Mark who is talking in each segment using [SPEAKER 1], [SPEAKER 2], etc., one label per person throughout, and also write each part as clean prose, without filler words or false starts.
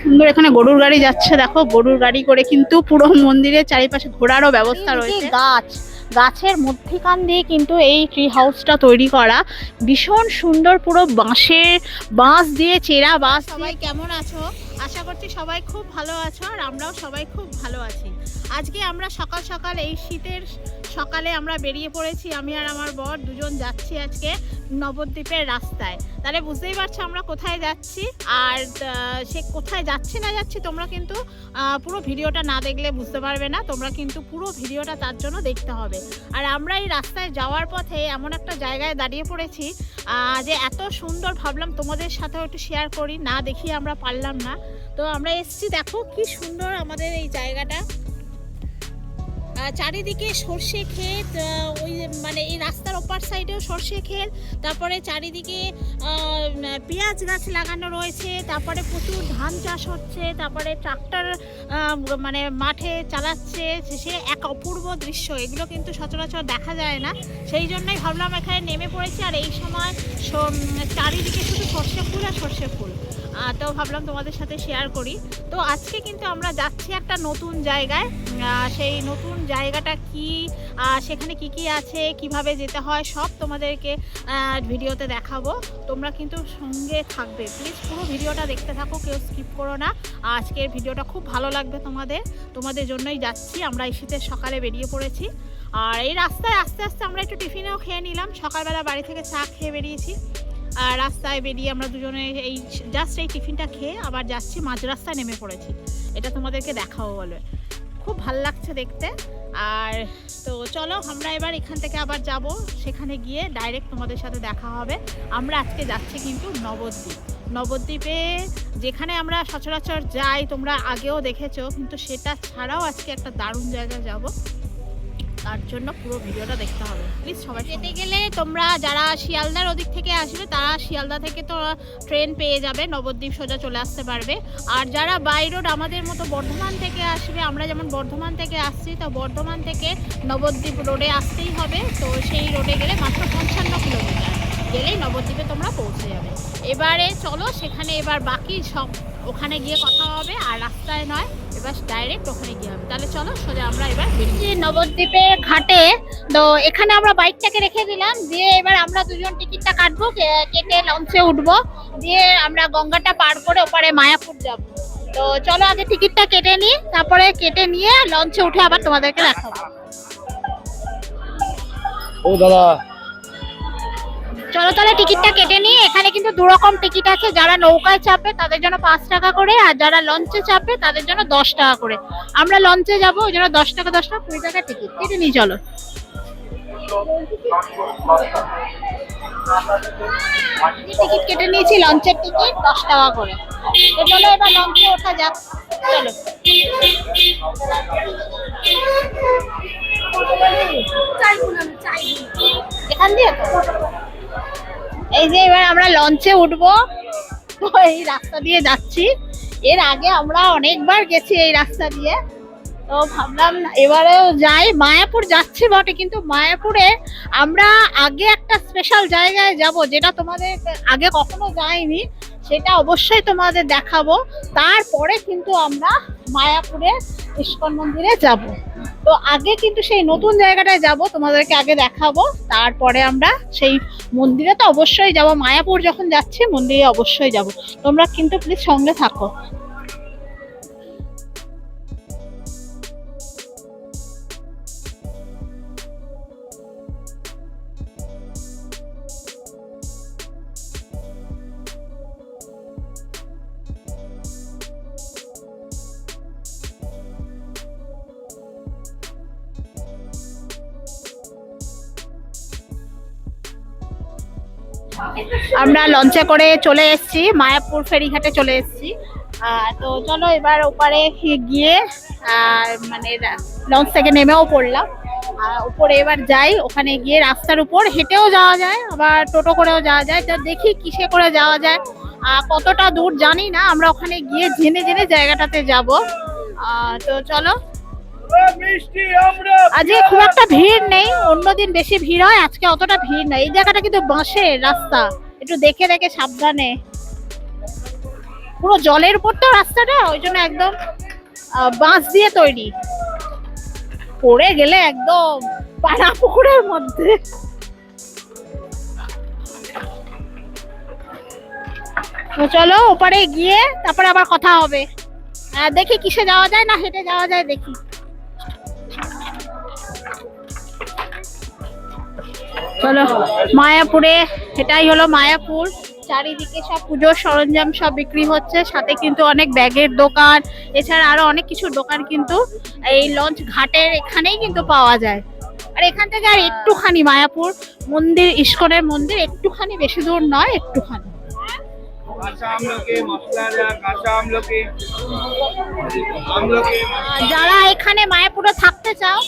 [SPEAKER 1] সুন্দর এখানে গরুর গাড়ি যাচ্ছে, দেখো গরুর গাড়ি করে কিন্তু পুরো মন্দিরের চারিপাশে ঘোরারও ব্যবস্থা রয়েছে। গাছের মধ্যিখান দিয়ে কিন্তু এই ট্রি হাউসটা তৈরি করা, ভীষণ সুন্দর, পুরো বাঁশ দিয়ে চেরা বাঁশ। সবাই কেমন আছো? আশা করছি সবাই খুব ভালো আছো, আর আমরাও সবাই খুব ভালো আছি। আজকে আমরা সকাল সকাল এই শীতের সকালে আমরা বেরিয়ে পড়েছি, আমি আর আমার বর দুজন যাচ্ছি আজকে নবদ্বীপের রাস্তায়। তাহলে বুঝতেই পারছো আমরা কোথায় যাচ্ছি, আর সে কোথায় যাচ্ছি না যাচ্ছি তোমরা কিন্তু পুরো ভিডিওটা না দেখলে বুঝতে পারবে না, তোমরা কিন্তু পুরো ভিডিওটা তার জন্য দেখতে হবে। আর আমরা এই রাস্তায় যাওয়ার পথে এমন একটা জায়গায় দাঁড়িয়ে পড়েছি যে এত সুন্দর, ভাবলাম তোমাদের সাথেও একটু শেয়ার করি, না দেখিয়ে আমরা পারলাম না। তো আমরা এসছি, দেখো কি সুন্দর আমাদের এই জায়গাটা, চারিদিকে সর্ষে ক্ষেত, ওই মানে এই রাস্তার ওপার সাইডেও সর্ষে ক্ষেত, তারপরে চারিদিকে পেঁয়াজ গাছ লাগানো রয়েছে, তারপরে প্রচুর ধান চাষ হচ্ছে, তারপরে ট্রাক্টর মানে মাঠে চালাচ্ছে, সে এক অপূর্ব দৃশ্য। এগুলো কিন্তু সচরাচর দেখা যায় না, সেই জন্যই ভাবলাম এখানে নেমে পড়েছি। আর এই সময় চারিদিকে শুধু সর্ষে ফুল আর সর্ষে ফুল, তো ভাবলাম তোমাদের সাথে শেয়ার করি। তো আজকে কিন্তু আমরা যাচ্ছি একটা নতুন জায়গায়, সেই নতুন জায়গাটা কি, সেখানে কি কি আছে, কিভাবে যেতে হয়, সব তোমাদেরকে ভিডিওতে দেখাবো। তোমরা কিন্তু সঙ্গে থাকবে, প্লিজ পুরো ভিডিওটা দেখতে থাকো, কেউ স্কিপ করো না। আজকের ভিডিওটা খুব ভালো লাগবে তোমাদের জন্যই যাচ্ছি। আমরা এই শীতের সকালে বেরিয়ে পড়েছি, আর এই রাস্তায় আস্তে আস্তে আমরা একটু টিফিনেও খেয়ে নিলাম, সকালবেলা বাড়ি থেকে চা খেয়ে বেরিয়েছি। আর রাস্তায় বেরিয়ে আমরা দুজনে এই জাস্ট এই টিফিনটা খেয়ে আবার যাচ্ছি, মাঝ রাস্তায় নেমে পড়েছি। এটা তোমাদেরকে দেখাবো বলে, খুব ভাল লাগছে দেখতে। আর তো চলো আমরা এবার এখান থেকে আবার যাব, সেখানে গিয়ে ডাইরেক্ট তোমাদের সাথে দেখা হবে। আমরা আজকে যাচ্ছি কিন্তু নবদ্বীপে, যেখানে আমরা সচরাচর যাই, তোমরা আগেও দেখেছো, কিন্তু সেটা ছাড়াও আজকে একটা দারুণ জায়গায় যাব, তার জন্য পুরো ভিডিওটা দেখতে হবে প্লিজ সবাই। যেতে গেলে তোমরা যারা শিয়ালদার ওদিক থেকে আসবে, তারা শিয়ালদা থেকে তো ট্রেন পেয়ে যাবে, নবদ্বীপ সোজা চলে আসতে পারবে। আর যারা বাই রোড আমাদের মতো বর্ধমান থেকে আসবে, আমরা যেমন বর্ধমান থেকে আসছি, তো বর্ধমান থেকে নবদ্বীপ রোডে আসতেই হবে। তো সেই রোডে গেলে মাত্র 55 কিলোমিটার গেলেই নবদ্বীপে তোমরা পৌঁছে যাবে। এবারে চলো সেখানে এবার বাকি সব ওখানে গিয়ে কথা হবে, আর রাস্তায় নয়, এবার ডাইরেক্ট ওখানে গিয়ে হবে। তাহলে চলো সোজা আমরা এবার বেরিয়ে নবদ্বীপের ঘাটে। তো এখানে আমরা বাইকটাকে রেখে দিলাম, দিয়ে এবার আমরা দুজন টিকিটটা কাটবো, কেটে লঞ্চে উঠবো, দিয়ে আমরা গঙ্গাটা পার করে ওপারে মায়াপুর যাব। তো চলো আগে টিকিটটা কেটে নিই, তারপরে কেটে নিয়ে লঞ্চে উঠে আবার তোমাদেরকে দেখাবো।
[SPEAKER 2] ও দাদা,
[SPEAKER 1] চলো তাহলে টিকিটটা কেটে নিই। এখানে কিন্তু দু রকম টিকিট আছে, যারা নৌকায় চাপে তাদের জন্য 5 টাকা করে, আর যারা লঞ্চে চাপে তাদের জন্য 10 টাকা করে। আমরা লঞ্চে যাবো, ওই জন্য 10 টাকা 20 টাকা টিকিট কেটে নিই। চলো টিকিট কেটে নিয়েছি, লঞ্চের টিকিট 10 টাকা করে। তো চলো এবার লঞ্চে ওঠা যাক, চলো। এখান দিয়ে তো এই যে এবার আমরা লঞ্চে উঠবো, এই রাস্তা দিয়ে যাচ্ছি। এর আগে আমরা অনেকবার গেছি এই রাস্তা দিয়ে, তো ভাবলাম এবারেও যাই। মায়াপুর যাচ্ছি বটে, কিন্তু মায়াপুরে আমরা আগে একটা স্পেশাল জায়গায় যাব, যেটা তোমাদের আগে কখনো যাইনি, সেটা অবশ্যই তোমাদের দেখাবো। তারপরে কিন্তু আমরা মায়াপুরে ইস্কন মন্দিরে যাব। তো আগে কিন্তু সেই নতুন জায়গাটায় যাব, তোমাদেরকে আগে দেখাবো, তারপরে আমরা সেই মন্দিরে তো অবশ্যই যাব। মায়াপুর যখন যাচ্ছি মন্দিরে অবশ্যই যাব, তোমরা কিন্তু প্লিজ সঙ্গে থাকো। আমরা লঞ্চে করে চলে এসেছি, মায়াপুর ফেরিঘাটে চলে এসেছি। তো চলো এবার ওপারে গিয়ে মানে লঞ্চ থেকে নেমেও পড়লাম, উপরে এবার যাই। ওখানে গিয়ে রাস্তার উপর হেঁটেও যাওয়া যায়, আবার টোটো করেও যাওয়া যায়, তো দেখি কিসে করে যাওয়া যায়, কতটা দূর জানি না। আমরা ওখানে গিয়ে জেনে জেনে জায়গাটাতে যাব। তো চলো। আজকে খুব একটা ভিড় নেই, অন্যদিন বেশি ভিড় হয়, আজকে অতটা ভিড় নেই। এই জায়গাটা কিন্তু বাঁশের রাস্তা, একটু দেখে দেখে সাবধানে। পুরো জলের উপর তো রাস্তাটা, ওই জন্য একদম বাঁশ দিয়ে তৈরি। পড়ে গেলে একদম পাড়া পুকুরের মধ্যে। তো চলো ওপারে গিয়ে তারপরে আবার কথা হবে। দেখি কিসে যাওয়া যায়, না হেঁটে যাওয়া যায় দেখি। চলো মায়াপুরে, এটাই হলো মায়াপুর। চারিদিকে সব পুজোর সরঞ্জাম সব বিক্রি হচ্ছে, সাথে কিন্তু অনেক ব্যাগের দোকান, এছাড়া আরো অনেক কিছুর দোকান কিন্তু এই লঞ্চ ঘাটের এখানেই কিন্তু পাওয়া যায়। আর এখান থেকে আর একটুখানি মায়াপুর মন্দির, ইস্কনের মন্দির একটুখানি, বেশি দূর নয়, একটুখানি। যারা এখানে মায়াপুরে থাকতে চাও,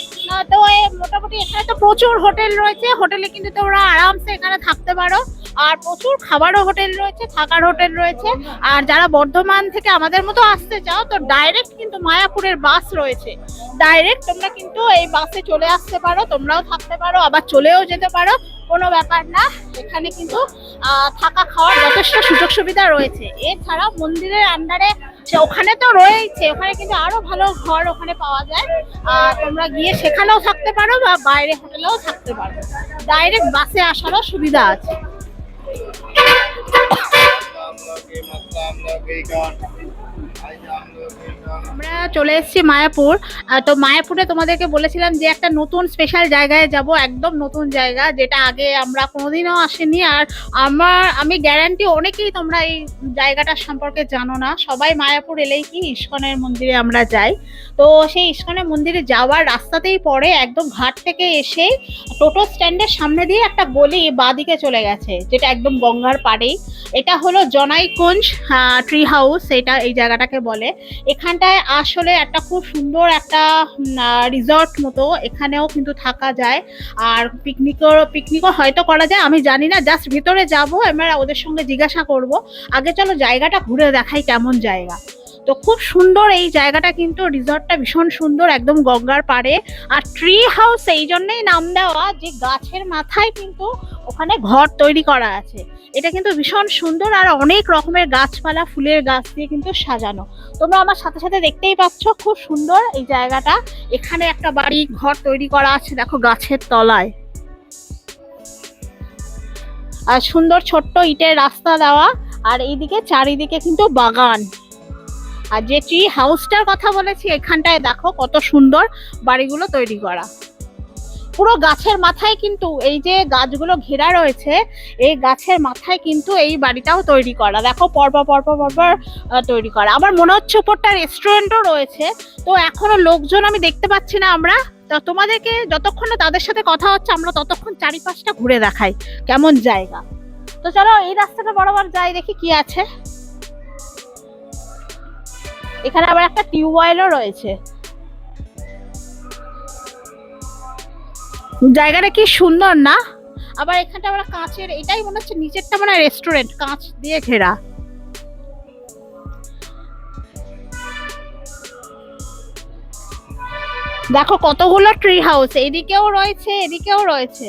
[SPEAKER 1] তো মোটামুটি এখানে তো প্রচুর হোটেল রয়েছে, হোটেলে কিন্তু তোমরা আরামসে এখানে থাকতে পারো। আর প্রচুর খাবারও হোটেল রয়েছে, থাকার হোটেল রয়েছে। আর যারা বর্ধমান থেকে আমাদের মতো আসতে চাও, তো ডাইরেক্ট কিন্তু মায়াপুরের বাস রয়েছে, ডাইরেক্ট তোমরা কিন্তু এই বাসে চলে আসতে পারো, তোমরাও থাকতে পারো, আবার চলেও যেতে পারো, কোনো ব্যাপার না। এখানে কিন্তু থাকা খাওয়ার যথেষ্ট সুযোগ সুবিধা রয়েছে। এছাড়া মন্দিরের আন্ডারে ওখানে তো রয়েছে, ওখানে কিন্তু আরো ভালো ঘর ওখানে পাওয়া যায়। তোমরা গিয়ে সেখানেও থাকতে পারো বা বাইরে হোটেলেও থাকতে পারো, ডাইরেক্ট বাসে আসারও সুবিধা আছে। আমরা চলে এসেছি মায়াপুর। তো মায়াপুরে তোমাদেরকে বলেছিলাম যে একটা নতুন স্পেশাল জায়গায় যাব, একদম নতুন জায়গা, যেটা আগে আমরা কোনোদিনও আসিনি। আর আমি গ্যারান্টি অনেকেই তোমরা এই জায়গাটার সম্পর্কে জানো না। সবাই মায়াপুর এলেই কি ইস্কনের মন্দিরে আমরা যাই। তো সেই ইস্কনের মন্দিরে যাওয়ার রাস্তাতেই পড়ে, একদম ঘাট থেকে এসে টোটো স্ট্যান্ডের সামনে দিয়ে একটা গলি বাঁদিকে চলে গেছে, যেটা একদম গঙ্গার পাড়েই। এটা হলো জনাইকুঞ্জ ট্রি হাউস, এটা এই জায়গাটাকে বলে। এখানটায় আসলে একটা খুব সুন্দর একটা রিসর্ট মতো, এখানেও কিন্তু থাকা যায়। আর পিকনিকও হয়তো করা যায়, আমি জানি না, জাস্ট ভিতরে যাবো, আমরা ওদের সঙ্গে জিজ্ঞাসা করব। আগে চলো জায়গাটা ঘুরে দেখাই কেমন জায়গা। তো খুব সুন্দর এই জায়গাটা, কিন্তু রিসর্টটা ভীষণ সুন্দর, একদম গঙ্গার পাড়ে। আর ট্রি হাউস এই জন্যই নাম দেওয়া যে গাছের মাথায় কিন্তু ওখানে ঘর তৈরি করা আছে। এটা কিন্তু ভীষণ সুন্দর, আর অনেক রকমের গাছপালা, ফুলের গাছ দিয়ে কিন্তু সাজানো। তোমরা আমার সাথে সাথে দেখতেই পাচ্ছ, খুব সুন্দর এই জায়গাটা। এখানে একটা বাড়ি ঘর তৈরি করা আছে, দেখো গাছের তলায়। আর সুন্দর ছোট্ট ইটের রাস্তা দেওয়া, আর এইদিকে চারিদিকে কিন্তু বাগান। আর যে ট্রি হাউসটার কথা বলেছি, এখানটায় দেখো কত সুন্দর বাড়িগুলো তৈরি করা, পুরো গাছের মাথায় কিন্তু এই যে গাছগুলো ঘেরা রয়েছে, এই গাছের মাথায় কিন্তু এই বাড়িটাও তৈরি করা। দেখো পরপর পরপর পরপর তৈরি করা। আমার মনে হচ্ছে উপরটা রেস্টুরেন্টও রয়েছে। তো এখনো লোকজন আমি দেখতে পাচ্ছি না। আমরা তো তোমাদেরকে যতক্ষণ না তাদের সাথে কথা হচ্ছে, আমরা ততক্ষণ চারিপাশটা ঘুরে দেখাই কেমন জায়গা। তো চলো এই রাস্তাটা বরাবর যাই, দেখি কি আছে। এখানে আবার একটা টিউবওয়েলও রয়েছে। জায়গাটা কি সুন্দর না? আবার এখানটা আমরা কাঁচের, এটাই মনে হচ্ছে নিচেরটা মানে রেস্টুরেন্ট, কাঁচ দিয়ে ঘেরা। দেখো কতগুলো ট্রি হাউস, এদিকেও রয়েছে, এদিকেও রয়েছে।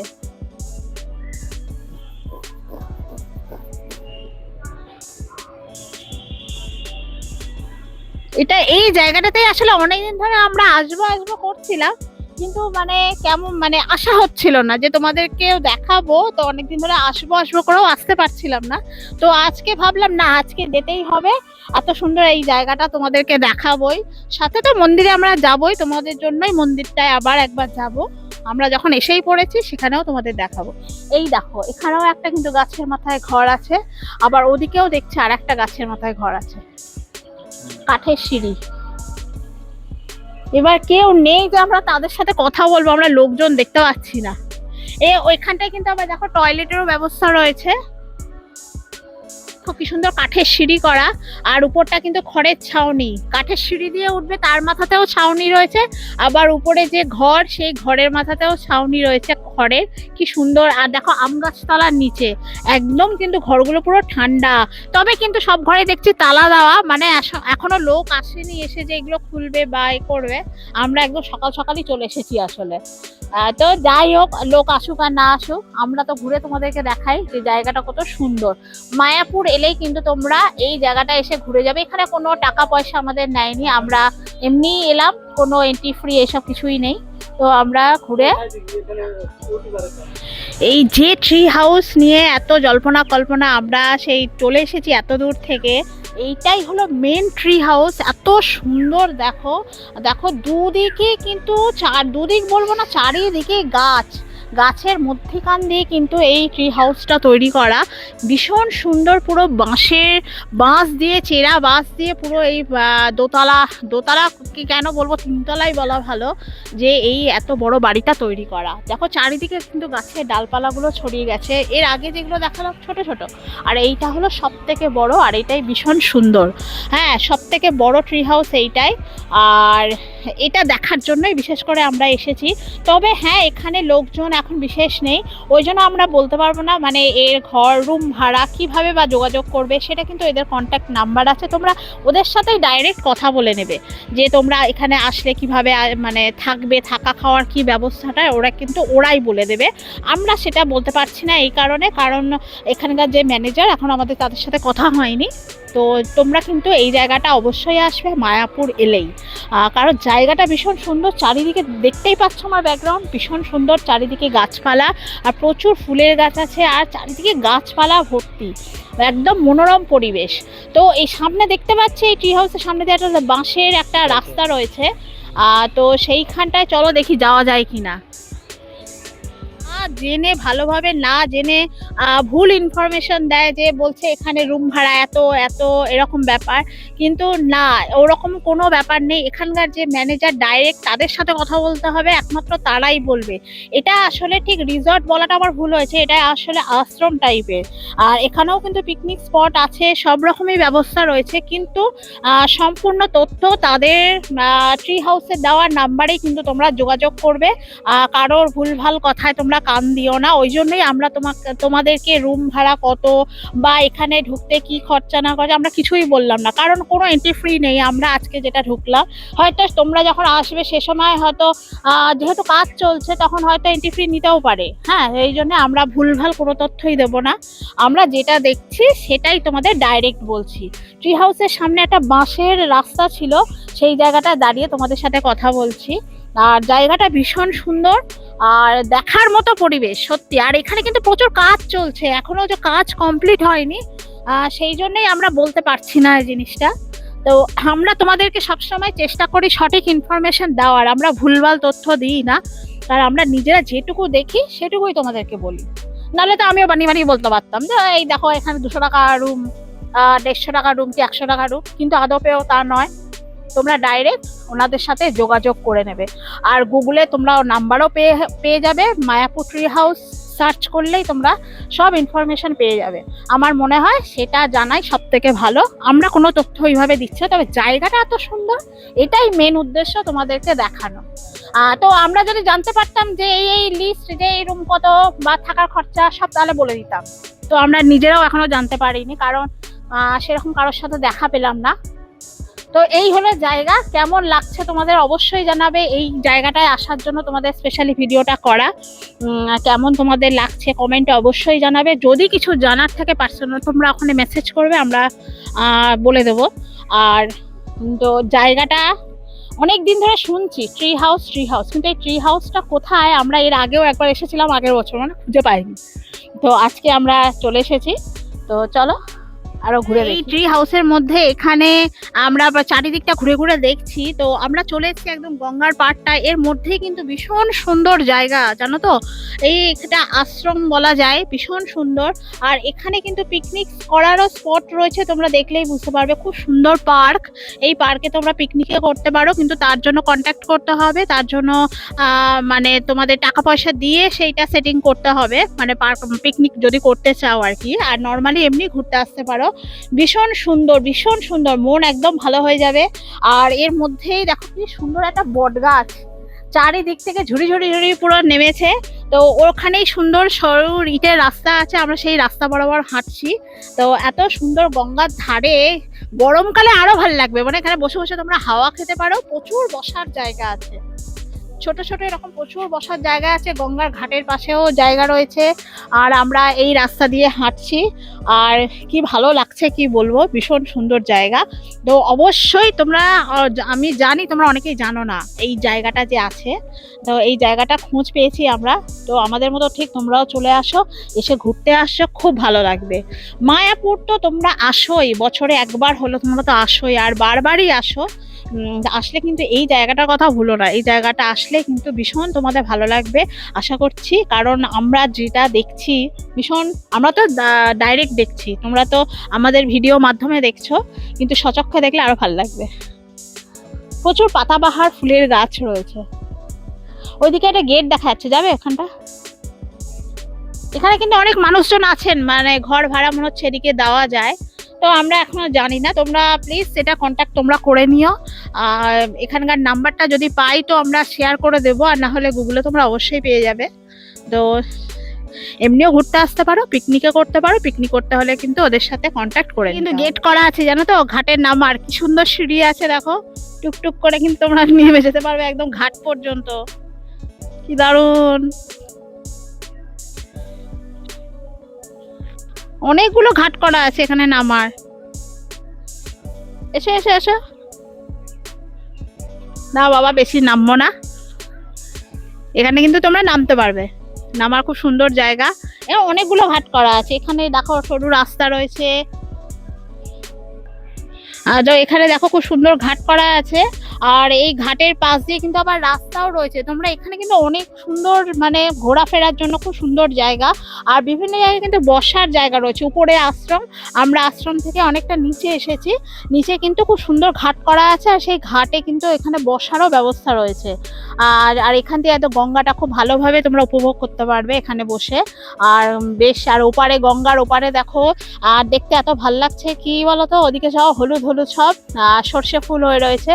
[SPEAKER 1] এটা এই জায়গাটাতেই আসলে অনেকদিন ধরে আমরা আসবো আসবো করছিলাম, কিন্তু মানে কেমন মানে আশা হচ্ছিল না যে তোমাদেরকেও দেখাবো। তো অনেকদিন ধরে আসবো আসবো করেও আসতে পারছিলাম না। তো আজকে ভাবলাম না, আজকে যেতেই হবে, এত সুন্দর এই জায়গাটা তোমাদেরকে দেখাবোই। সাথে তো মন্দিরে আমরা যাবোই, তোমাদের জন্যই মন্দিরটায় আবার একবার যাব। আমরা যখন এসেই পড়েছি সেখানেও তোমাদের দেখাবো। এই দেখো এখানেও একটা কিন্তু গাছের মাথায় ঘর আছে, আবার ওদিকেও দেখছি আর একটা গাছের মাথায় ঘর আছে, কাঠের সিঁড়ি। এবার কেউ নেই যে আমরা তাদের সাথে কথা বলবো, আমরা লোকজন দেখতে পাচ্ছি না। ওইখানটায় কিন্তু আবার দেখো টয়লেটেরও ব্যবস্থা রয়েছে। কি সুন্দর কাঠের সিঁড়ি করা, আর উপরটা কিন্তু খড়ের ছাউনি। কাঠের সিঁড়ি দিয়ে উঠবে, তার মাথাতেও ছাউনি রয়েছে, আবার উপরে যে ঘর সেই ঘরের মাথাতেও ছাউনি রয়েছে খড়ের। কি সুন্দর। আর দেখো আম গাছতলার নিচে একদম কিন্তু ঘরগুলো পুরো ঠান্ডা। তবে কিন্তু সব ঘরে দেখছি তালা দেওয়া, মানে এখনো লোক আসেনি এসে যে এগুলো খুলবে বা এ করবে। আমরা একদম সকাল সকালই চলে এসেছি আসলে। তো যাই হোক, লোক আসুক আর না আসুক, আমরা তো ঘুরে তোমাদেরকে দেখাই যে জায়গাটা কত সুন্দর। মায়াপুর এলেই কিন্তু তোমরা এই জায়গাটা এসে ঘুরে যাবে। এখানে কোনো টাকা পয়সা আমাদের নেয়নি, আমরা এমনি এলাম, কোনো এন্ট্রি ফ্রি এসব কিছুই নেই। তো আমরা ঘুরে এই যে ট্রি হাউস নিয়ে এত জল্পনা কল্পনা, আমরা সেই চলে এসেছি এত দূর থেকে। এইটাই হলো মেন ট্রি হাউস, এত সুন্দর। দেখো দেখো দুদিকে কিন্তু দুদিক বলবো না, চারিদিকে গাছ, গাছের মধ্যিখান দিয়ে কিন্তু এই ট্রি হাউসটা তৈরি করা, ভীষণ সুন্দর। পুরো বাঁশ দিয়ে, চেরা বাঁশ দিয়ে পুরো এই দোতলা, দোতলা কি কেন বলবো, তিনতলাই বলা ভালো, যে এই এত বড় বাড়িটা তৈরি করা। দেখো চারিদিকে কিন্তু গাছের ডালপালাগুলো ছড়িয়ে গেছে, এর আগে যেগুলো দেখালাম ছোট ছোট, আর এইটা হলো সব থেকে বড়, আর এইটাই ভীষণ সুন্দর। হ্যাঁ, সব থেকে বড় ট্রি হাউস এইটাই, আর এটা দেখার জন্যই বিশেষ করে আমরা এসেছি। তবে হ্যাঁ, এখানে লোকজন এখন বিশেষ নেই, ওই জন্য আমরা বলতে পারবো না মানে এর ঘর রুম ভাড়া কিভাবে বা যোগাযোগ করবে, সেটা কিন্তু এদের কন্ট্যাক্ট নাম্বার আছে, তোমরা ওদের সাথেই ডাইরেক্ট কথা বলে নেবে যে তোমরা এখানে আসলে কিভাবে মানে থাকবে, থাকা খাওয়ার কি ব্যবস্থাটা, ওরা কিন্তু ওরাই বলে দেবে। আমরা সেটা বলতে পারছি না এই কারণে, কারণ এখানকার যে ম্যানেজার, এখন আমাদের তাদের সাথে কথা হয়নি। তো তোমরা কিন্তু এই জায়গাটা অবশ্যই আসবে মায়াপুর এলেই, কারণ জায়গাটা ভীষণ সুন্দর। চারিদিকে দেখতেই পাচ্ছ আমার ব্যাকগ্রাউন্ড, ভীষণ সুন্দর, চারিদিকে গাছপালা, আর প্রচুর ফুলের গাছ আছে, আর চারিদিকে গাছপালা ভর্তি, একদম মনোরম পরিবেশ। তো এই সামনে দেখতে পাচ্ছি, এই ট্রি হাউসের সামনে দিয়ে একটা বাঁশের একটা রাস্তা রয়েছে, তো সেইখানটায় চলো দেখি যাওয়া যায় কিনা। জেনে ভালোভাবে না জেনে ভুল ইনফরমেশন দেয়, যে বলছে এখানে রুম ভাড়া এত এত এরকম ব্যাপার, কিন্তু না, ওরকম কোনো ব্যাপার নেই। এখানকার যে ম্যানেজার, ডাইরেক্ট তাদের সাথে কথা বলতে হবে, একমাত্র তারাই বলবে। এটা আসলে ঠিক রিসর্ট বলাটা আমার ভুল হয়েছে, এটা আসলে আশ্রম টাইপের। আর এখানেও কিন্তু পিকনিক স্পট আছে, সব রকমই ব্যবস্থা রয়েছে, কিন্তু সম্পূর্ণ তথ্য তাদের ট্রি হাউসে দেওয়ার নাম্বারেই কিন্তু তোমরা যোগাযোগ করবে। কারোর ভুলভাল কথায় তোমরা কান দিও না। ওই জন্যই আমরা তোমাদেরকে রুম ভাড়া কত বা এখানে ঢুকতে কি খরচা না খরচা আমরা কিছুই বললাম না, কারণ কোনো এন্ট্রি ফ্রি নেই। আমরা আজকে যেটা ঢুকলাম, হয়তো তোমরা যখন আসবে সে সময় হয়তো যেহেতু কাজ চলছে, তখন হয়তো এন্ট্রি ফ্রি নিতেও পারে। হ্যাঁ, এই জন্য আমরা ভুলভাল কোনো তথ্যই দেবো না, আমরা যেটা দেখছি সেটাই তোমাদের ডাইরেক্ট বলছি। ট্রি হাউসের সামনে একটা বাঁশের রাস্তা ছিল, সেই জায়গাটা দাঁড়িয়ে তোমাদের সাথে কথা বলছি। আর জায়গাটা ভীষণ সুন্দর, আর দেখার মতো পরিবেশ সত্যি। আর এখানে কিন্তু প্রচুর কাজ চলছে, এখনো যে কাজ কমপ্লিট হয়নি, সেই জন্যই আমরা বলতে পারছি না এই জিনিসটা। তো আমরা তোমাদেরকে সবসময় চেষ্টা করি সঠিক ইনফরমেশন দেওয়ার, আমরা ভুলভাল তথ্য দিই না, কারণ আমরা নিজেরা যেটুকু দেখি সেটুকুই তোমাদেরকে বলি। নাহলে তো আমিও বানিয়ে বানিয়ে বলতে পারতাম যে এই দেখো এখানে 200 টাকা রুম, 150 টাকা রুম কি 100 টাকা রুম, কিন্তু আদপেও তা নয়। তোমরা ডাইরেক্ট ওনাদের সাথে যোগাযোগ করে নেবে। আর গুগলে তোমরা নাম্বারও পেয়ে যাবে, মায়াপুর ট্রি হাউস সার্চ করলেই তোমরা সব ইনফরমেশন পেয়ে যাবে। আমার মনে হয় সেটা জানাই সব থেকে ভালো। আমরা কোনো তথ্য ওইভাবে দিচ্ছি, তবে জায়গাটা এত সুন্দর, এটাই মেন উদ্দেশ্য তোমাদেরকে দেখানো। তো আমরা যদি জানতে পারতাম যে এই লিস্ট, যে এই রুম কত বা থাকার খরচা সব, তাহলে বলে দিতাম। তো আমরা নিজেরাও এখনো জানতে পারিনি, কারণ সেরকম কারোর সাথে দেখা পেলাম না। তো এই হলো জায়গা, কেমন লাগছে তোমাদের অবশ্যই জানাবে। এই জায়গাটায় আসার জন্য তোমাদের স্পেশালি ভিডিওটা করা, কেমন তোমাদের লাগছে কমেন্টে অবশ্যই জানাবে। যদি কিছু জানার থাকে পার্সোনাল তোমরা ওখানে মেসেজ করবে, আমরা বলে দেবো। আর তো জায়গাটা অনেক দিন ধরে শুনছি ট্রি হাউস, কিন্তু এই ট্রি হাউসটা কোথায়, আমরা এর আগেও একবার এসেছিলাম আগের বছর, মানে খুঁজে পাইনি। তো আজকে আমরা চলে এসেছি, তো চলো আরো ঘুরে। এই ট্রি হাউসের মধ্যে এখানে আমরা চারিদিকটা ঘুরে ঘুরে দেখছি। তো আমরা চলে এসেছি একদম গঙ্গার পাড়টা, এর মধ্যেই কিন্তু ভীষণ সুন্দর জায়গা, জানো তো, এটা আশ্রম বলা যায়, ভীষণ সুন্দর। আর এখানে কিন্তু পিকনিক করারও স্পট রয়েছে, তোমরা দেখলেই বুঝতে পারবে, খুব সুন্দর পার্ক। এই পার্কে তোমরা পিকনিকও করতে পারো, কিন্তু তার জন্য কন্ট্যাক্ট করতে হবে, তার জন্য মানে তোমাদের টাকা পয়সা দিয়ে সেইটা সেটিং করতে হবে, মানে পার্ক পিকনিক যদি করতে চাও আর কি। আর নর্মালি এমনি ঘুরতে আসতে পারো। ভীষণ সুন্দর, ভীষণ সুন্দর, মন একদম ভালো হয়ে যাবে। আর এর মধ্যেই দেখো কি সুন্দর একটা বট গাছ, চারিদিক থেকে ঝুড়ি ঝুড়ি ঝুড়ি পুরো নেমেছে। তো ওখানেই সুন্দর সরু ইটের রাস্তা আছে, আমরা সেই রাস্তা বরাবর হাঁটছি। তো এত সুন্দর গঙ্গার ধারে, গরমকালে আরো ভালো লাগবে, মানে এখানে বসে বসে তোমরা হাওয়া খেতে পারো, প্রচুর বসার জায়গা আছে। ছোট ছোট এরকম প্রচুর বসার জায়গা আছে, গঙ্গার ঘাটের পাশেও জায়গা রয়েছে। আর আমরা এই রাস্তা দিয়ে হাঁটছি, আর কি ভালো লাগছে কি বলবো, ভীষণ সুন্দর জায়গা। তো অবশ্যই তোমরা, আমি জানি তোমরা অনেকেই জানো না এই জায়গাটা যে আছে, তো এই জায়গাটা খোঁজ পেয়েছি আমরা। তো আমাদের মতো ঠিক তোমরাও চলে আসো, এসে ঘুরতে আসো, খুব ভালো লাগবে। মায়াপুর তো তোমরা আসোই, বছরে একবার হলো তোমরা তো আসোই, আর বারবারই আসো। আসলে কিন্তু এই জায়গাটার কথা ভুলো না, এই জায়গাটা আসলে কিন্তু ভীষণ তোমাদের ভালো লাগবে আশা করছি। কারণ আমরা যেটা দেখছি ভীষণ, আমরা তো ডাইরেক্ট দেখছি, তোমরা তো আমাদের ভিডিও মাধ্যমে দেখছো, কিন্তু সচক্ষে দেখলে আরো ভালো লাগবে। প্রচুর পাতাবাহার ফুলের গাছ রয়েছে। ওইদিকে একটা গেট দেখা যাচ্ছে, যাবে ওখানটা? এখানে কিন্তু অনেক মানুষজন আছেন, মানে ঘর ভাড়া মনে হচ্ছে এদিকে দেওয়া যায়, তো আমরা এখনো জানি না। তোমরা প্লিজ সেটা কন্ট্যাক্ট তোমরা করে নিও। আর এখানকার নাম্বারটা যদি পাই তো আমরা শেয়ার করে দেবো, আর না হলে গুগলে তোমরা অবশ্যই পেয়ে যাবে। তো এমনিও ঘুরতে আসতে পারো, পিকনিকে করতে পারো, পিকনিক করতে হলে কিন্তু ওদের সাথে কন্ট্যাক্ট করে। কিন্তু গেট করা আছে জানো তো, ঘাটের নামার কি সুন্দর সিঁড়ি আছে দেখো, টুকটুক করে কিন্তু তোমরা নেমে যেতে পারবে একদম ঘাট পর্যন্ত, কি দারুণ। অনেকগুলো ঘাট করা আছে এখানে নামার। এসো এসো এসো। না বাবা, বেশি নামবো না, এখানে কিন্তু তোমরা নামতে পারবে, নামার খুব সুন্দর জায়গা। অনেকগুলো ঘাট করা আছে এখানে, দেখো সরু রাস্তা রয়েছে। এখানে দেখো খুব সুন্দর ঘাট করা আছে, আর এই ঘাটের পাশ দিয়ে কিন্তু আবার রাস্তাও রয়েছে। তোমরা এখানে কিন্তু অনেক সুন্দর, মানে ঘোরাফেরার জন্য খুব সুন্দর জায়গা। আর বিভিন্ন জায়গায় কিন্তু বসার জায়গা রয়েছে। উপরে আশ্রম, আমরা আশ্রম থেকে অনেকটা নিচে এসেছি, নিচে কিন্তু খুব সুন্দর ঘাট করা আছে, আর সেই ঘাটে কিন্তু এখানে বসারও ব্যবস্থা রয়েছে। আর এখান থেকে এত গঙ্গাটা খুব ভালোভাবে তোমরা উপভোগ করতে পারবে এখানে বসে। আর বেশ, আর ওপারে গঙ্গার ওপারে দেখো, আর দেখতে এত ভাল লাগছে কি বলতো, ওদিকে সব হলুদ হলুদ সব সর্ষে ফুল হয়ে রয়েছে,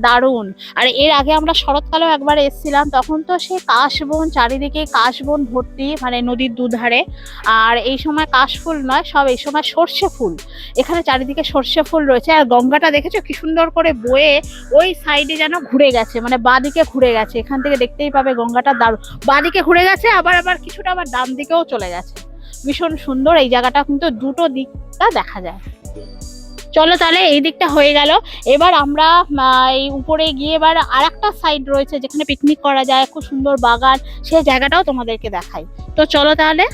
[SPEAKER 1] দারুণ। আর এর আগে আমরা শরৎকালেও একবার এসেছিলাম, তখন তো সে কাশবন, চারিদিকে কাশবন ভর্তি, মানে নদীর দুধারে। আর এই সময় কাশফুল নয়, সব এই সময় সর্ষে ফুল, এখানে চারিদিকে সর্ষে ফুল রয়েছে। আর গঙ্গাটা দেখেছো কি সুন্দর করে বয়ে ওই সাইডে যেন ঘুরে গেছে, মানে বাঁদিকে ঘুরে গেছে, এখান থেকে দেখতেই পাবে গঙ্গাটা দারুণ, বাঁদিকে ঘুরে গেছে, আবার আবার কিছুটা আবার ডান দিকেও চলে গেছে। ভীষণ সুন্দর এই জায়গাটা, কিন্তু দুটো দিকটা দেখা যায়। চলো তাহলে এই দিকটা হয়ে গেল। এবার আমরা এই উপরে গিয়ে এবার আর একটা সাইড রয়েছে যেখানে পিকনিক করা যায়, খুব সুন্দর বাগান, সেই জায়গাটাও তোমাদেরকে দেখাই। তো চলো তাহলে।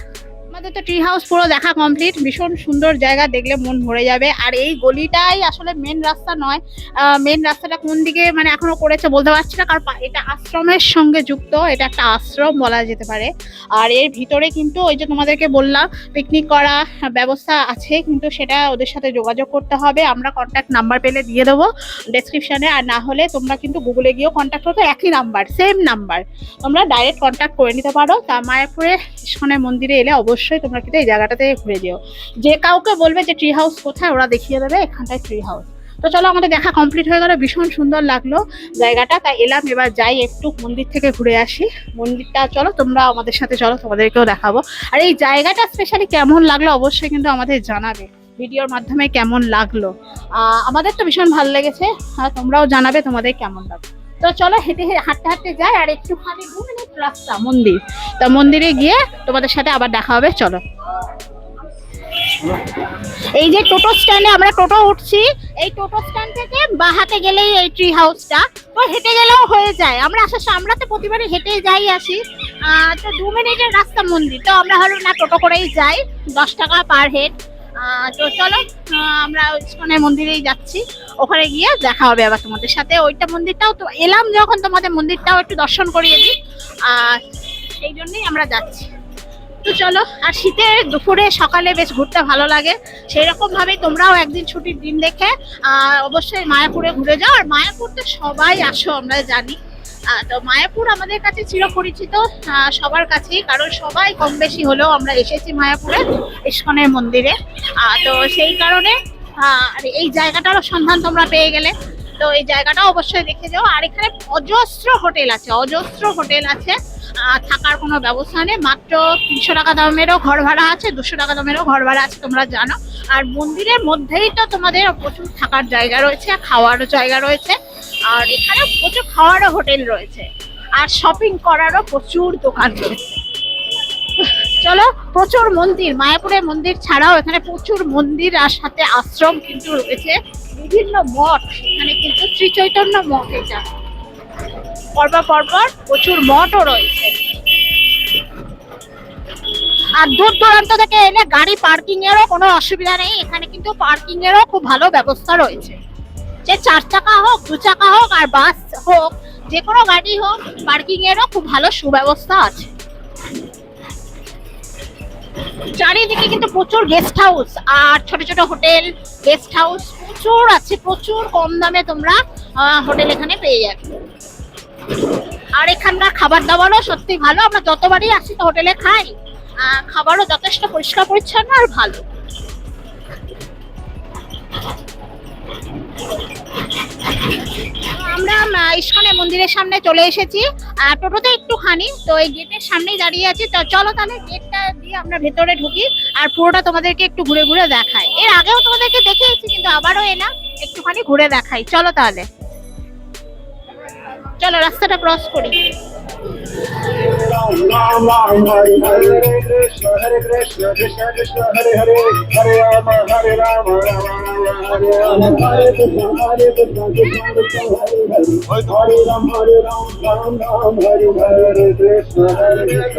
[SPEAKER 1] আমাদের তো ট্রি হাউস পুরো দেখা কমপ্লিট, ভীষণ সুন্দর জায়গা, দেখলে মন ভরে যাবে। আর এই গলিটাই আসলে মেন রাস্তা নয়, মেন রাস্তাটা কোন দিকে মানে এখনো করেছে বলতে পারছি না, কারণ এটা আশ্রমের সঙ্গে যুক্ত, এটা একটা আশ্রম বলা যেতে পারে। আর এর ভিতরে কিন্তু ওই যে তোমাদেরকে বললাম পিকনিক করা ব্যবস্থা আছে, কিন্তু সেটা ওদের সাথে যোগাযোগ করতে হবে। আমরা কন্ট্যাক্ট নাম্বার পেলে দিয়ে দেবো ডেসক্রিপশনে, আর না হলে তোমরা কিন্তু গুগলে গিয়েও কন্ট্যাক্ট করতে, একই নাম্বার, সেম নাম্বার, তোমরা ডাইরেক্ট কন্ট্যাক্ট করে নিতে পারো। তা মায়াপুরে ইস্কনের মন্দিরে এলে অবশ্যই তোমরা কিন্তু এই জায়গাটাতে ঘুরে যেও। যে কাউকে বলবে যে ট্রি হাউস কোথায়, ওরা দেখিয়ে দেবে এখানটায় ট্রি হাউস। তো চলো, আমাদের দেখা কমপ্লিট হয়ে গেল, ভীষণ সুন্দর লাগলো জায়গাটা, তাই এলাম। এবার যাই একটু মন্দির থেকে ঘুরে আসি মন্দিরটা। চলো তোমরা আমাদের সাথে চলো, তোমাদেরকেও দেখাবো। আর এই জায়গাটা স্পেশালি কেমন লাগলো অবশ্যই কিন্তু আমাদের জানাবে ভিডিওর মাধ্যমে কেমন লাগলো। আমাদের তো ভীষণ ভালো লেগেছে, আর তোমরাও জানাবে তোমাদের কেমন লাগলো। তো চলো হেঁটে হাঁটতে হাঁটতে যাই, আর একটুখানি 2 মিনিট রাস্তা মন্দির, তা মন্দিরে গিয়ে তোমাদের সাথে আবার দেখা হবে। চলো, এই যে টোটো স্ট্যান্ডে আমরা টোটো উঠছি, এই টোটো স্ট্যান্ড থেকে বাঁ হাতে গেলেই এই ট্রি হাউসটা, তো হেঁটে গেলেও হয়ে যায়। আমরা আমরা তো প্রতিবারই হেঁটে যাই আসি, তো 2 মিনিটের রাস্তা মন্দির, তো আমরা হলো না টোটো করেই যাই, 10 টাকা পার হেড। তো চলো, আমরা ইস্কনের মন্দিরেই যাচ্ছি, ওখানে গিয়ে দেখা হবে আবার তোমাদের সাথে। ওইটা মন্দিরটাও তো এলাম যখন, তোমাদের মন্দিরটাও একটু দর্শন করিয়ে দিই, সেই জন্যই আমরা যাচ্ছি। তো চলো, আর শীতে দুপুরে সকালে বেশ ঘুরতে ভালো লাগে, সেই রকম ভাবে তোমরাও একদিন ছুটির দিন দেখে অবশ্যই মায়াপুরে ঘুরে যাও। আর মায়াপুর তো সবাই আসো, আমরা জানি। তো মায়াপুর আমাদের কাছে চিরপরিচিত সবার কাছেই, কারণ সবাই কম বেশি হলেও আমরা এসেছি মায়াপুরে ইস্কনের মন্দিরে। তো সেই কারণে এই জায়গাটারও সন্ধান তোমরা পেয়ে গেলে, তো এই জায়গাটা অবশ্যই দেখে যাও। আর এখানে অজস্র হোটেল আছে, অজস্র হোটেল আছে, থাকার কোনো ব্যবস্থা নেই। মাত্র 300 টাকা দামেরও ঘর ভাড়া আছে, 200 টাকা দামেরও ঘর ভাড়া আছে, তোমরা জানো। আর মন্দিরের মধ্যেই তো তোমাদের প্রচুর থাকার জায়গা রয়েছে, খাওয়ারও জায়গা রয়েছে, আর এখানে প্রচুর খাওয়ারও হোটেল রয়েছে। আর শপিং করারও প্রচুর দোকান রয়েছে। চলো, প্রচুর মন্দির, মায়াপুরের মন্দির ছাড়াও এখানে প্রচুর মন্দির আর সাথে আশ্রম কিন্তু রয়েছে, বিভিন্ন মঠ। এখানে কিন্তু শ্রী চৈতন্য মঠ, এটা পরপর পরপর প্রচুর মঠও রয়েছে। আর দূর দূরান্ত থেকে এলে গাড়ি পার্কিং এরও কোনো অসুবিধা নেই, এখানে কিন্তু পার্কিং এরও খুব ভালো ব্যবস্থা রয়েছে। যে 4 চাকা হোক, 2 চাকা হোক আর বাস হোক, যে কোনো গাড়ি হোক, পার্কিং এরও খুব ভালো সুব্যবস্থা আছে। চারিদিকে কিন্তু প্রচুর গেস্ট হাউস আর ছোট ছোট হোটেল, গেস্ট হাউস প্রচুর আছে, প্রচুর কম দামে তোমরা হোটেল এখানে পেয়ে যাবে। আর এখানকার খাবার দাবারও সত্যি ভালো, আমরা যতবারই আসি তো হোটেলে খাই, খাবারও যথেষ্ট পরিষ্কার পরিচ্ছন্ন আর ভালো। আমরা ইস্কনের মন্দিরের সামনে চলে এসেছি, টোটোতে একটুখানি, তো এই গেটের সামনেই দাঁড়িয়ে আছি। তো চলো তাহলে গেটটা দিয়ে আমরা ভেতরে ঢুকি আর পুরোটা তোমাদেরকে একটু ঘুরে ঘুরে দেখাই। এর আগেও তোমাদেরকে দেখিয়েছি কিন্তু আবারও এলাম, একটুখানি ঘুরে দেখাই। চলো তাহলে, চলো রাস্তাটা ক্রস করি।
[SPEAKER 2] Ram Ram Hare Hare Hare Krishna Krishna Krishna Hare Hare Hare Rama Hare Rama Rama Rama Hare Rama Hare Krishna Krishna Krishna Hare Hare Hare Rama Ram Ram Hare Hare Krishna Krishna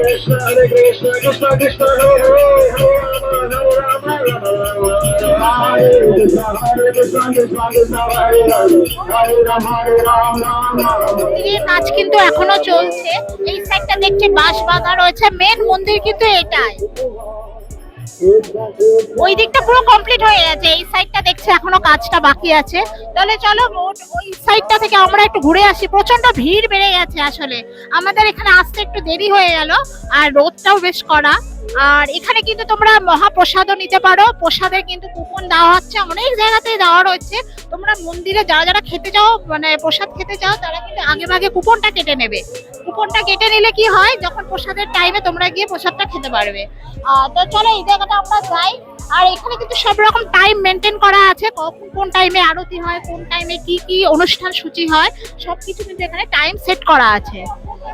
[SPEAKER 2] Krishna Krishna Hare Hare Hare Rama Rama Rama Hare Krishna Krishna Krishna Hare Hare Hare Rama Ram Ram
[SPEAKER 1] এই কাজ কিন্তু এখনো চলছে। এই সাইডটা দেখছি বাঁশ বাঁধা রয়েছে, মেন মন্দির কিন্তু এটাই। ওই দিকটা পুরো কমপ্লিট হয়ে গেছে, এই সাইডটা দেখছি এখনো কাজটা বাকি আছে। তাহলে চলো ওই সাইডটা থেকে আমরা একটু ঘুরে আসি। প্রচন্ড ভিড় বেড়ে গেছে, আসলে আমাদের এখানে আসতে একটু দেরি হয়ে গেল, আর রোদটাও বেশ কড়া। আর এখানে কিন্তু তোমরা মহাপ্রসাদও নিতে পারো, প্রসাদের কিন্তু কুপন দেওয়া হচ্ছে, অনেক জায়গাতেই দেওয়া রয়েছে। তোমরা মন্দিরে যারা যারা খেতে চাও, মানে প্রসাদ খেতে চাও, তারা কিন্তু আগে ভাগে কুপনটা কেটে নেবে। কুপনটা কেটে নিলে কি হয়, যখন প্রসাদের টাইমে তোমরা গিয়ে প্রসাদটা খেতে পারবে। তো চলো এই জায়গাটা আমরা যাই। আর এখানে কিন্তু সব রকম টাইম মেনটেন করা আছে, কখন কোন টাইমে আরতি হয়, কোন টাইমে কি কি অনুষ্ঠান সূচি হয়, সবকিছু কিন্তু এখানে টাইম সেট করা আছে।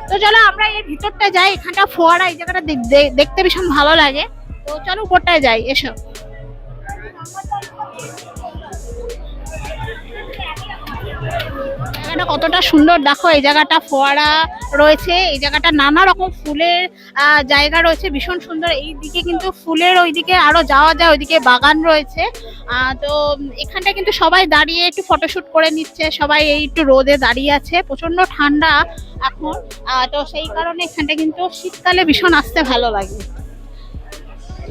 [SPEAKER 1] তো চলো আমরা এর ভিতরটা যাই, এখানটা ফোয়ারা, এই জায়গাটা দেখতে ভীষণ ভালো লাগে। তো চলো উপরটায় যাই, এসো। জায়গাটা কতটা সুন্দর দেখো, এই জায়গাটা ফোয়ারা রয়েছে, এই জায়গাটা নানা রকম ফুলের জায়গা রয়েছে, ভীষণ সুন্দর। এই দিকে কিন্তু ফুলের ওইদিকে আরো যাওয়া যায়, ওইদিকে বাগান রয়েছে। তো এখানটা কিন্তু সবাই দাঁড়িয়ে একটু ফটোশুট করে নিচ্ছে, সবাই এই একটু রোদে দাঁড়িয়ে আছে, প্রচন্ড ঠান্ডা এখন। তো সেই কারণে এখানটা কিন্তু শীতকালে ভীষণ আসতে ভালো লাগে,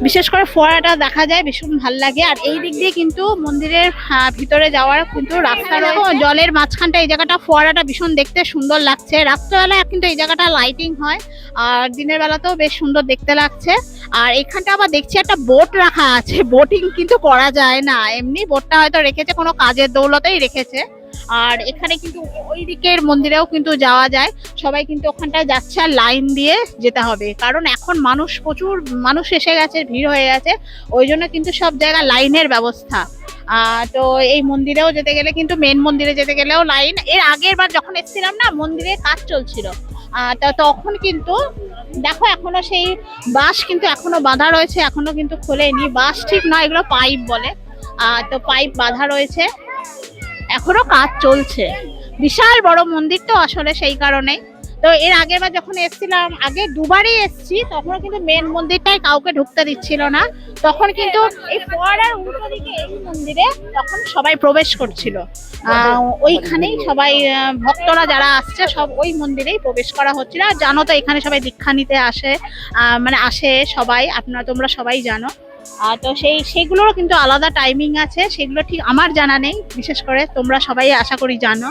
[SPEAKER 1] বিশেষ করে ফোয়ারাটা দেখা যায়, ভীষণ ভালো লাগে। আর এই দিক দিয়ে কিন্তু মন্দিরের ভিতরে যাওয়ার কিন্তু রাস্তা রয়েছে, জলের মাঝখানটা এই জায়গাটা ফোয়ারাটা ভীষণ দেখতে সুন্দর লাগছে। রাত্রেবেলায় কিন্তু এই জায়গাটা লাইটিং হয়, আর দিনের বেলাতেও বেশ সুন্দর দেখতে লাগছে। আর এখানটা আবার দেখছি একটা বোট রাখা আছে, বোটিং কিন্তু করা যায় না, এমনি বোটটা হয়তো রেখেছে, কোনো কাজের দৌলতেই রেখেছে। আর এখানে কিন্তু ওই দিকের মন্দিরেও কিন্তু যাওয়া যায়, সবাই কিন্তু ওখানটায় যাচ্ছে, আর লাইন দিয়ে যেতে হবে, কারণ এখন প্রচুর মানুষ এসে গেছে, ভিড় হয়ে গেছে, ওই জন্য কিন্তু সব জায়গায় লাইনের ব্যবস্থা। তো এই মন্দিরেও যেতে গেলে কিন্তু, মেন মন্দিরে যেতে গেলেও লাইন। এর আগের বার যখন এসেছিলাম না, মন্দিরে কাজ চলছিল, তখন কিন্তু দেখো এখনো সেই বাঁশ কিন্তু এখনো বাঁধা রয়েছে, এখনো কিন্তু খোলেনি। বাঁশ ঠিক নয়, এগুলো পাইপ বলে। তো পাইপ বাঁধা রয়েছে, এখনো কাজ চলছে। বিশাল বড় মন্দির তো আসলে, সেই কারণেই। তো এর আগের বার যখন এসেছিলাম, আগে দুবারই এসেছি, তখন কিন্তু মেন মন্দিরটাই কাউকে ঢুকতে দিচ্ছিল না, তখন কিন্তু এই ফোয়ারার উল্টো দিকে এই মন্দিরে তখন সবাই প্রবেশ করছিল। ওইখানেই সবাই ভক্তরা যারা আসছে সব ওই মন্দিরেই প্রবেশ করা হচ্ছিল। আর জানো তো এখানে সবাই দীক্ষা নিতে আসে, মানে আসে সবাই, তোমরা সবাই জানো। তো সেইগুলোরও কিন্তু আলাদা টাইমিং আছে, সেগুলো ঠিক আমার জানা নেই, বিশেষ করে তোমরা সবাই আশা করি জানো।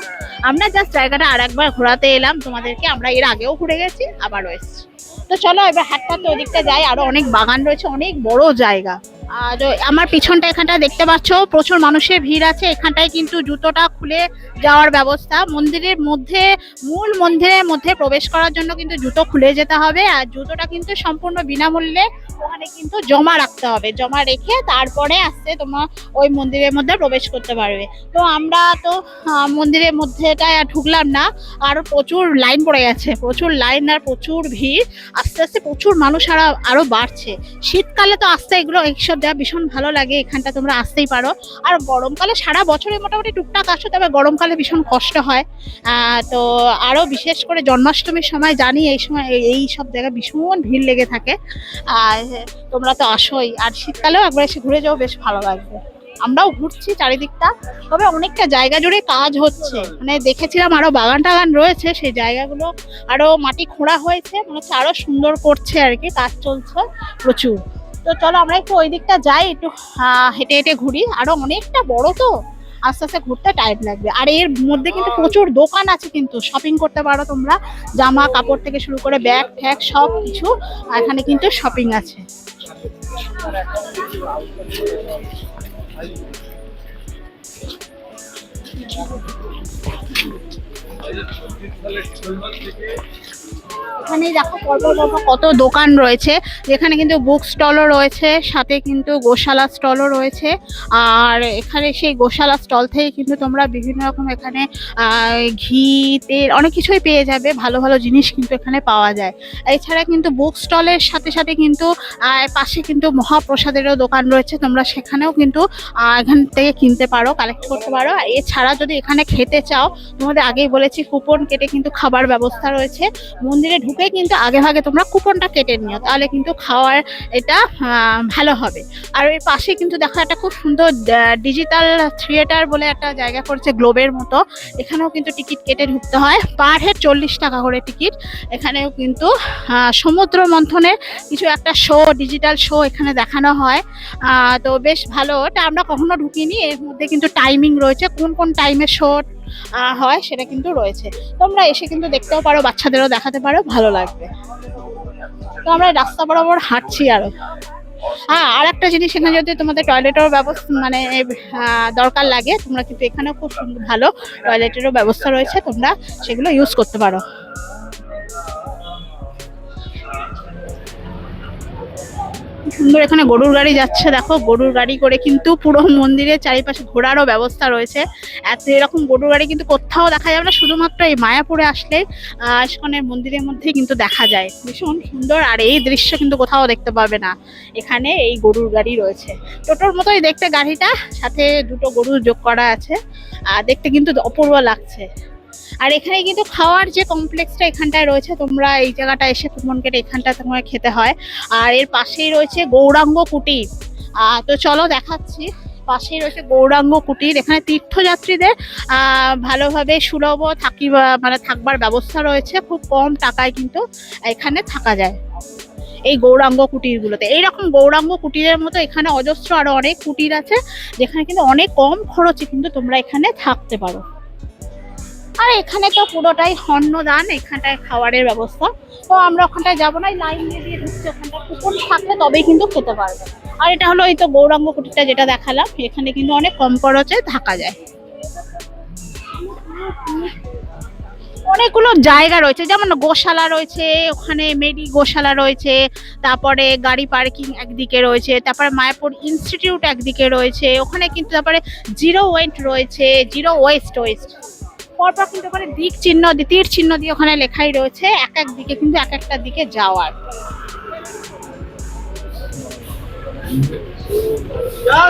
[SPEAKER 1] আমরা জাস্ট জায়গাটা আর একবার ঘোরাতে এলাম তোমাদেরকে, আমরা এর আগেও ঘুরে গেছি, আবারও এসেছি। তো চলো এবার হাঁটতে হাঁটতে ওদিকটা যাই, আরো অনেক বাগান রয়েছে, অনেক বড় জায়গা। আর আমার পিছনটা এখানটা দেখতে পাচ্ছ প্রচুর মানুষের ভিড় আছে। এখানটায় কিন্তু জুতোটা খুলে যাওয়ার ব্যবস্থা। মন্দিরের মধ্যে, মূল মন্দিরের মধ্যে প্রবেশ করার জন্য কিন্তু জুতো খুলে যেতে হবে, আর জুতোটা কিন্তু সম্পূর্ণ বিনামূল্যে ওখানে কিন্তু জমা রাখতে হবে। জমা রেখে তারপরে আসতে তোমার ওই মন্দিরের মধ্যে প্রবেশ করতে পারবে। তো আমরা তো মন্দিরের মধ্যেটায় আর ঢুকলাম না, আরো প্রচুর লাইন পড়ে গেছে, প্রচুর লাইন আর প্রচুর ভিড়। আস্তে আস্তে প্রচুর মানুষ আরো বাড়ছে। শীতকালে তো আসতে এগুলো এইসব জায়গা ভীষণ ভালো লাগে, এখানটা তোমরা আসতেই পারো। আর গরমকালে সারা বছরে মোটামুটি টুকটাক আসো, তবে গরমকালে ভীষণ কষ্ট হয়। তো আরো বিশেষ করে জন্মাষ্টমীর সময় জানি এই সময় এই সব জায়গায় ভীষণ ভিড় লেগে থাকে। আর তোমরা তো আসোই, আর শীতকালেও একবার এসে ঘুরে যাও, বেশ ভালো লাগবে। আমরাও ঘুরছি চারিদিকটা, তবে অনেকটা জায়গা জুড়ে কাজ হচ্ছে। মানে দেখেছিলাম আরো বাগান টাগান রয়েছে, সেই জায়গাগুলো আরো মাটি খোঁড়া হয়েছে, মনে হচ্ছে আরো সুন্দর করছে আর কি, কাজ চলছে প্রচুর। তো চলো আমরা একটু ওই দিকটা যাই, একটু হেঁটে হেঁটে ঘুরি। আরো অনেকটা বড় তো, আস্তে আস্তে ঘুরতে টাইম লাগবে। আর এর মধ্যে কিন্তু প্রচুর দোকান আছে, কিন্তু শপিং করতে পারো তোমরা, জামা কাপড় থেকে শুরু করে ব্যাগ ট্যাগ সব কিছু এখানে কিন্তু শপিং আছে। এখানে দেখো পরপর কত দোকান রয়েছে, যেখানে কিন্তু বুক স্টলও রয়েছে, সাথে কিন্তু গোশালা স্টলও রয়েছে। আর এখানে সেই গোশালা স্টল থেকে কিন্তু তোমরা বিভিন্ন রকম এখানে ঘি, তেল অনেক কিছুই পেয়ে যাবে, ভালো ভালো জিনিস কিন্তু এখানে পাওয়া যায়। এছাড়া কিন্তু বুক স্টলের সাথে সাথে কিন্তু পাশে কিন্তু মহাপ্রসাদেরও দোকান রয়েছে, তোমরা সেখানেও কিন্তু এখান থেকে কিনতে পারো, কালেক্ট করতে পারো। এছাড়া যদি এখানে খেতে চাও, তোমাদের আগেই বলেছি কুপন কেটে কিন্তু খাবার ব্যবস্থা রয়েছে। মন্দিরে ঢুকে কিন্তু আগে ভাগে তোমরা কুপনটা কেটে নিও, তাহলে কিন্তু খাওয়ার এটা ভালো হবে। আর এর পাশে কিন্তু দেখো একটা খুব সুন্দর ডিজিটাল থিয়েটার বলে একটা জায়গা করেছে, গ্লোবের মতো। এখানেও কিন্তু টিকিট কেটে ঢুকতে হয়, পার হেড 40 টাকা করে টিকিট। এখানেও কিন্তু সমুদ্র মন্থনের কিছু একটা শো, ডিজিটাল শো এখানে দেখানো হয়। তো বেশ ভালো, এটা আমরা কখনো ঢুকিনি। এর মধ্যে কিন্তু টাইমিং রয়েছে, কোন কোন টাইমে শো হয় সেটা কিন্তু রয়েছে। তোমরা এসে কিন্তু দেখতেও পারো, বাচ্চাদেরও দেখাতে পারো, ভালো লাগবে। তো আমরা রাস্তা বরাবর হাঁটছি আরো। হ্যাঁ, আর একটা জিনিস, এখানে যদি তোমাদের টয়লেটের ব্যবস্থা মানে দরকার লাগে, তোমরা কিন্তু এখানেও খুব ভালো টয়লেটেরও ব্যবস্থা রয়েছে, তোমরা সেগুলো ইউজ করতে পারো। সুন্দর এখানে গরুর গাড়ি যাচ্ছে, দেখো গরুর গাড়ি করে কিন্তু পুরো মন্দিরের চারিপাশে ঘোরারও ব্যবস্থা রয়েছে। এরকম গরুর গাড়ি কিন্তু কোথাও দেখা যাবে না, শুধুমাত্র এই মায়াপুরে আসলে ইস্কনের মন্দিরের মধ্যে কিন্তু দেখা যায়। ভীষণ সুন্দর, আর এই দৃশ্য কিন্তু কোথাও দেখতে পাবে না। এখানে এই গরুর গাড়ি রয়েছে, টোটোর মতোই দেখতে গাড়িটা, সাথে দুটো গরু যোগ করা আছে, আর দেখতে কিন্তু অপূর্ব লাগছে। আর এখানে কিন্তু খাওয়ার যে কমপ্লেক্সটা এখানটায় রয়েছে, তোমরা এই জায়গাটা এসে কুপন কেটে এখানটা তোমার খেতে হয়। আর এর পাশেই রয়েছে গৌরাঙ্গ কুটির। তো চলো দেখাচ্ছি, পাশেই রয়েছে গৌরাঙ্গ কুটির। এখানে তীর্থযাত্রীদের ভালোভাবে সুলভ মানে থাকবার ব্যবস্থা রয়েছে, খুব কম টাকায় কিন্তু এখানে থাকা যায় এই গৌরাঙ্গ কুটিরগুলোতে। এইরকম গৌরাঙ্গ কুটিরের মতো এখানে অজস্র আরো অনেক কুটির আছে, যেখানে কিন্তু অনেক কম খরচে কিন্তু তোমরা এখানে থাকতে পারো। আর এখানে তো পুরোটাই অন্নদান, এখানটায় খাবারের ব্যবস্থা। তো আমরা ওখানটায় যাবো না, লাইন দিয়ে ঢুকছি, ওখানটা কুপন থাকলে তবেই কিন্তু খেতে পারবে। আর এটা হলো এই তো গৌরাঙ্গ কুটিরটা যেটা দেখালাম, এখানে কিন্তু অনেক কম খরচে থাকা যায়। অনেকগুলো জায়গা রয়েছে, যেমন গোশালা রয়েছে, ওখানে মেডি গোশালা রয়েছে, তারপরে গাড়ি পার্কিং একদিকে রয়েছে, তারপরে মায়াপুর ইনস্টিটিউট একদিকে রয়েছে, ওখানে কিন্তু তারপরে জিরো ওয়েস্ট রয়েছে, জিরো ওয়েস্ট পরপর কিন্তু ওখানে দিক চিহ্ন, তীর চিহ্ন দিয়ে ওখানে লেখাই রয়েছে, এক এক দিকে কিন্তু এক একটা দিকে যাওয়ার।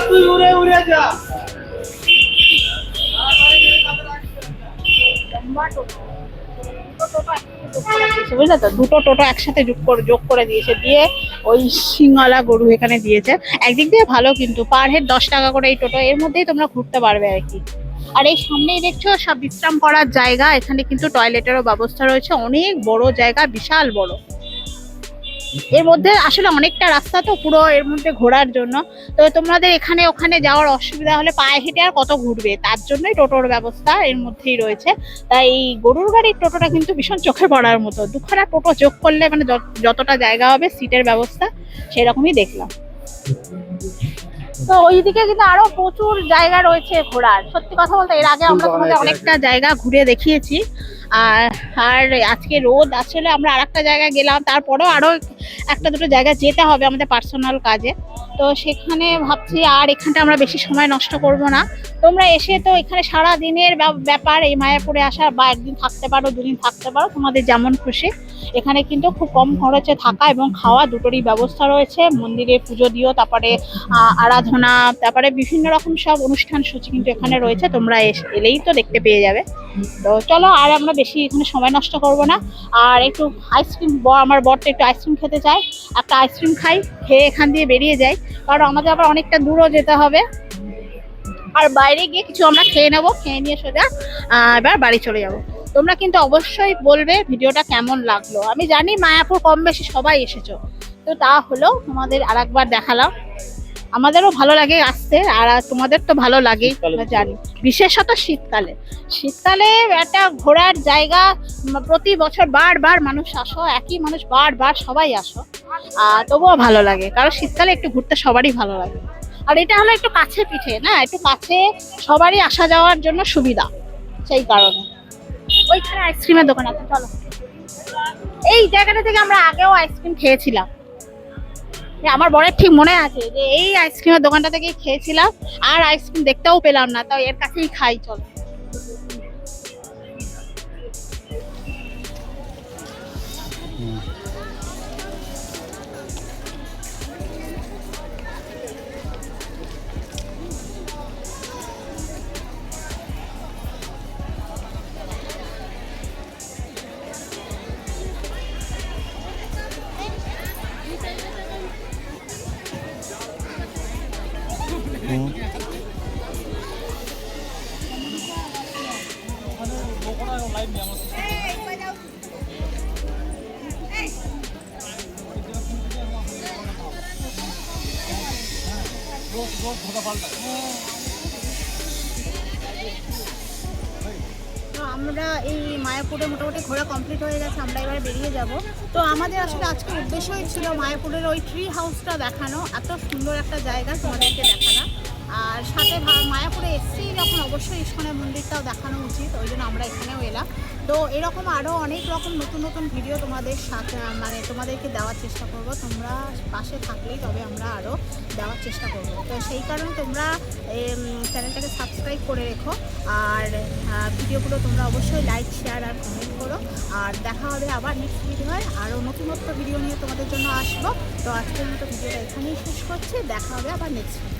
[SPEAKER 1] তুই উড়ে উড়ে যা। বুঝলে তো, দুটো টোটো একসাথে যোগ করে দিয়েছে, দিয়ে ওই সিংওয়ালা গরু এখানে দিয়েছে। একদিক দিয়ে ভালো, কিন্তু পার হেড 10 টাকা করে এই টোটো, এর মধ্যেই তোমরা ঘুরতে পারবে আর কি। আর এই সামনেই দেখছো সব বিশ্রাম করার জায়গা, এখানে কিন্তু টয়লেটেরও ব্যবস্থা রয়েছে, অনেক বড় জায়গা, বিশাল বড়। এর মধ্যে আসলে অনেকটা রাস্তা তো পুরো এর মধ্যে ঘোরার জন্য। তো তোমাদের এখানে ওখানে যাওয়ার অসুবিধা হলে পায়ে হেঁটে আর কত ঘুরবে, তার জন্যই টোটোর ব্যবস্থা এর মধ্যেই রয়েছে। তাই এই গরুর গাড়ির টোটোটা কিন্তু ভীষণ চোখে পড়ার মতো, দুখানা টোটো যোগ করলে মানে যতটা জায়গা হবে সিটের ব্যবস্থা সেরকমই দেখলাম। তো ওইদিকে কিন্তু আরো প্রচুর জায়গা রয়েছে ঘোরার। সত্যি কথা বলতে এর আগে আমরা তোমাদের অনেকটা জায়গা ঘুরে দেখিয়েছি। আর আর আজকে রোদ আসলে আমরা আরেকটা জায়গায় গেলাম, তারপরেও আরো একটা দুটো জায়গা যেতে হবে আমাদের পার্সোনাল কাজে। তো সেখানে ভাবছি আর এখানটা আমরা বেশি সময় নষ্ট করব না। তোমরা এসে তো এখানে সারা দিনের ব্যাপার, এই মায়াপুরে আসা, বা একদিন থাকতে পারো, দুদিন থাকতে পারো, তোমাদের যেমন খুশি। এখানে কিন্তু খুব কম খরচে থাকা এবং খাওয়া দুটোরই ব্যবস্থা রয়েছে। মন্দিরে পুজো দিও, তারপরে আরাধনা, তারপরে বিভিন্ন রকম সব অনুষ্ঠান সূচি কিন্তু এখানে রয়েছে। তোমরা এলেই তো দেখতে পেয়ে যাবে। তো চলো আর আমরা বেশি এখানে সময় নষ্ট করব না। আর একটু আইসক্রিম, আমার বরটা একটু আইসক্রিম খেতে চায়, একটা আইসক্রিম খাই, খেয়ে এখান দিয়ে বেরিয়ে যাই, কারণ আমাদের আবার অনেকটা দূরও যেতে হবে। আর বাইরে গিয়ে কিছু আমরা খেয়ে নেবো, খেয়ে নিয়ে সোজা এবার বাড়ি চলে যাব। তোমরা কিন্তু অবশ্যই বলবে ভিডিওটা কেমন লাগলো। আমি জানি মায়াপুর কম বেশি সবাই এসেছো, তো তা হলো তোমাদের আরেকবার দেখালাম। আমাদেরও ভালো লাগে আসতে, আর তোমাদের তো ভালো লাগেই জানি, বিশেষত শীতকালে। শীতকালে একটা ঘোরার জায়গা, প্রতি বছর বারবার মানুষ আসো, একই মানুষ বারবার সবাই আসো, তবুও ভালো লাগে, কারণ শীতকালে একটু ঘুরতে সবারই ভালো লাগে। আর এটা হলো একটু কাছে পিঠে না, একটু কাছে, সবারই আসা যাওয়ার জন্য সুবিধা, সেই কারণে। ওইখানে আইসক্রিমের দোকান আছে, চলো। এই জায়গাটা থেকে আমরা আগেও আইসক্রিম খেয়েছিলাম, আমার বরের ঠিক মনে আছে যে এই আইসক্রিমের দোকানটা থেকে খেয়েছিলাম। আর আইসক্রিম দেখতেও পেলাম না, তাও এর কাছেই খাই, চলো। আমরা এই মায়াপুরে মোটামুটি ঘোরা কমপ্লিট হয়ে গেছে, আমরা এবারে বেরিয়ে যাব। তো আমাদের আসলে আজকের উদ্দেশ্যই ছিল মায়াপুরের ওই ট্রি হাউসটা দেখানো, এত সুন্দর একটা জায়গা তোমাদেরকে দেখানো। আর সাথে মায়াপুরে এসেছি যখন অবশ্যই ইস্কনের মন্দিরটাও দেখানো উচিত, ওই জন্য আমরা এখানেও এলাম। তো এরকম আরও অনেক রকম নতুন নতুন ভিডিও তোমাদের সাথে মানে তোমাদেরকে দেওয়ার চেষ্টা করব। তোমরা পাশে থাকলেই তবে আমরা আরও দেওয়ার চেষ্টা করব। তো সেই কারণে তোমরা চ্যানেলটাকে সাবস্ক্রাইব করে রেখো, আর ভিডিওগুলো তোমরা অবশ্যই লাইক, শেয়ার আর কমেন্ট করো। আর দেখা হবে আবার নেক্সট ভিডিওয়, আরও নতুন ভিডিও নিয়ে তোমাদের জন্য আসবো। তো আজকের মতো ভিডিওটা এখানেই শেষ করছি, দেখা হবে আবার নেক্সট ভিডিও।